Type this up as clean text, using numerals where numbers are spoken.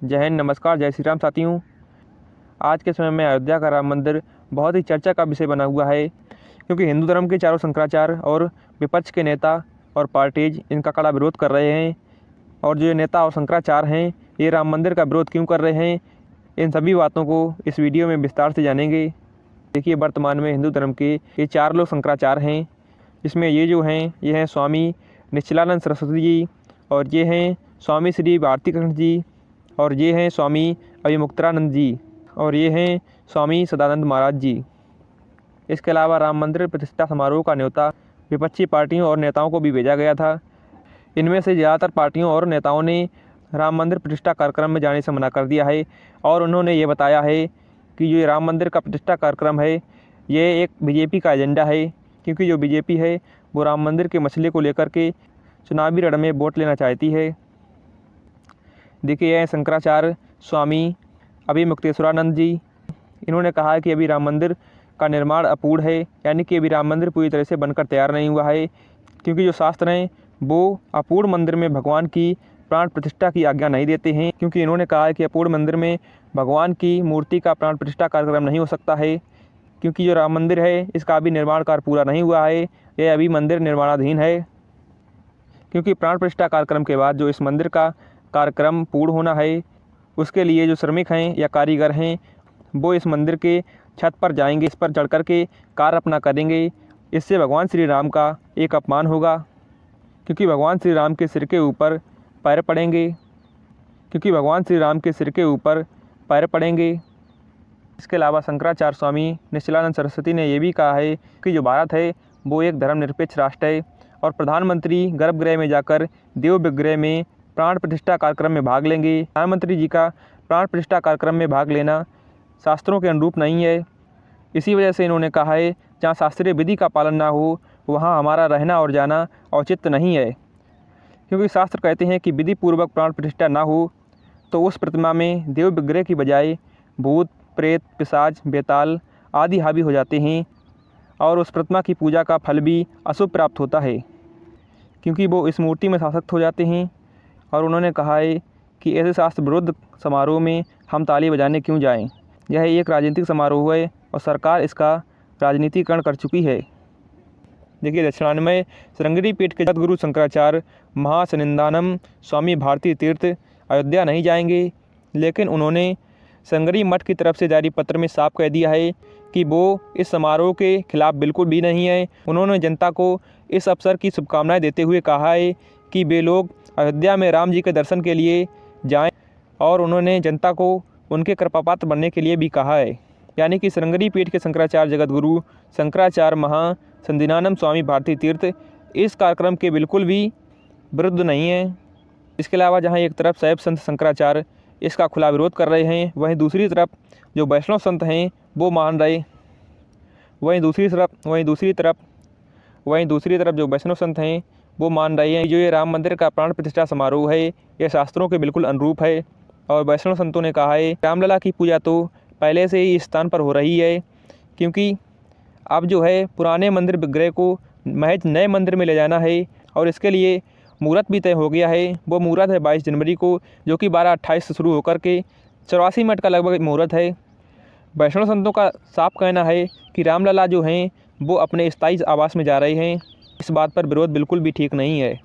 जय हिंद, नमस्कार, जय श्री राम साथियों। आज के समय में अयोध्या का राम मंदिर बहुत ही चर्चा का विषय बना हुआ है, क्योंकि हिंदू धर्म के चारों शंकराचार्य और विपक्ष के नेता और पार्टीज इनका कड़ा विरोध कर रहे हैं। और जो ये नेता और शंकराचार्य हैं, ये राम मंदिर का विरोध क्यों कर रहे हैं, इन सभी बातों को इस वीडियो में विस्तार से जानेंगे। देखिए, वर्तमान में हिंदू धर्म के ये 4 लोग शंकराचार्य हैं, जिसमें ये जो हैं ये हैं स्वामी निश्चलानंद सरस्वती जी, और ये हैं स्वामी श्री भारती कृष्ण जी, और ये हैं स्वामी अभिमुक्तानंद जी, और ये हैं स्वामी सदानंद महाराज जी। इसके अलावा राम मंदिर प्रतिष्ठा समारोह का न्योता विपक्षी पार्टियों और नेताओं को भी भेजा गया था। इनमें से ज़्यादातर पार्टियों और नेताओं ने राम मंदिर प्रतिष्ठा कार्यक्रम में जाने से मना कर दिया है, और उन्होंने ये बताया है कि जो राम मंदिर का प्रतिष्ठा कार्यक्रम है ये एक बीजेपी का एजेंडा है, क्योंकि जो बीजेपी है वो राम मंदिर के मसले को लेकर के चुनावी रण में वोट लेना चाहती है। देखिए, यह शंकराचार्य स्वामी अभिमुक्तेश्वरानंद जी, इन्होंने कहा है कि अभी राम मंदिर का निर्माण अपूर्ण है, यानी कि अभी राम मंदिर पूरी तरह से बनकर तैयार नहीं हुआ है, क्योंकि जो शास्त्र हैं वो अपूर्ण मंदिर में भगवान की प्राण प्रतिष्ठा की आज्ञा नहीं देते हैं। क्योंकि इन्होंने कहा है कि अपूर्ण मंदिर में भगवान की मूर्ति का प्राण प्रतिष्ठा कार्यक्रम नहीं हो सकता है, क्योंकि जो राम मंदिर है इसका अभी निर्माण कार्य पूरा नहीं हुआ है, यह अभी मंदिर निर्माणाधीन है। क्योंकि प्राण प्रतिष्ठा कार्यक्रम के बाद जो इस मंदिर का कार्यक्रम पूर्ण होना है, उसके लिए जो श्रमिक हैं या कारीगर हैं वो इस मंदिर के छत पर जाएंगे, इस पर चढ़ कर के कार्य अपना करेंगे। इससे भगवान श्री राम का एक अपमान होगा, क्योंकि भगवान श्री राम के सिर के ऊपर पैर पड़ेंगे, इसके अलावा शंकराचार्य स्वामी निश्चलानंद सरस्वती ने यह भी कहा है कि जो भारत है वो एक धर्मनिरपेक्ष राष्ट्र है, और प्रधानमंत्री गर्भगृह में जाकर देव विग्रह में प्राण प्रतिष्ठा कार्यक्रम में भाग लेंगे। प्रधानमंत्री जी का प्राण प्रतिष्ठा कार्यक्रम में भाग लेना शास्त्रों के अनुरूप नहीं है। इसी वजह से इन्होंने कहा है जहाँ शास्त्रीय विधि का पालन ना हो वहाँ हमारा रहना और जाना औचित्य नहीं है, क्योंकि शास्त्र कहते हैं कि विधि पूर्वक प्राण प्रतिष्ठा ना हो तो उस प्रतिमा में देव विग्रह की बजाय भूत, प्रेत, पिशाच, बेताल आदि हावी हो जाते हैं, और उस प्रतिमा की पूजा का फल भी अशुभ प्राप्त होता है, क्योंकि वो इस मूर्ति में आसक्त हो जाते हैं। और उन्होंने कहा है कि ऐसे शास्त्र विरुद्ध समारोह में हम ताली बजाने क्यों जाएं? यह एक राजनीतिक समारोह है और सरकार इसका राजनीतिकरण कर चुकी है। देखिए, दक्षिणान्वय श्रृंगेरी पीठ के सद्गुरु शंकराचार्य महासनिंदानम स्वामी भारती तीर्थ अयोध्या नहीं जाएंगे, लेकिन उन्होंने श्रृंगेरी मठ की तरफ से जारी पत्र में साफ कह दिया है कि वो इस समारोह के खिलाफ बिल्कुल भी नहीं है। उन्होंने जनता को इस अवसर की शुभकामनाएं देते हुए कहा है कि वे लोग अयोध्या में राम जी के दर्शन के लिए जाएं, और उन्होंने जनता को उनके कृपापात्र बनने के लिए भी कहा है। यानी कि श्रृंगेरी पीठ के शंकराचार्य जगतगुरु शंकराचार्य महासंदीनानंद स्वामी भारती तीर्थ इस कार्यक्रम के बिल्कुल भी विरुद्ध नहीं है। इसके अलावा जहाँ एक तरफ शैव संत शंकराचार्य इसका खुला विरोध कर रहे हैं, वहीं दूसरी तरफ जो वैष्णव संत हैं वो मान रहे, वहीं दूसरी तरफ जो वैष्णव संत हैं वो मान रहे हैं जो ये राम मंदिर का प्राण प्रतिष्ठा समारोह है ये शास्त्रों के बिल्कुल अनुरूप है। और वैष्णव संतों ने कहा है रामलला की पूजा तो पहले से ही इस स्थान पर हो रही है, क्योंकि अब जो है पुराने मंदिर विग्रह को महज नए मंदिर में ले जाना है, और इसके लिए मुहूर्त भी तय हो गया है। वो मुहूर्त है 22 जनवरी को, जो कि 12:28 से शुरू होकर के 84 मिनट का लगभग मुहूर्त है। वैष्णव संतों का साफ कहना है कि रामलला जो हैं वो अपने स्थायी आवास में जा रहे हैं। इस बात पर विरोध बिल्कुल भी ठीक नहीं है।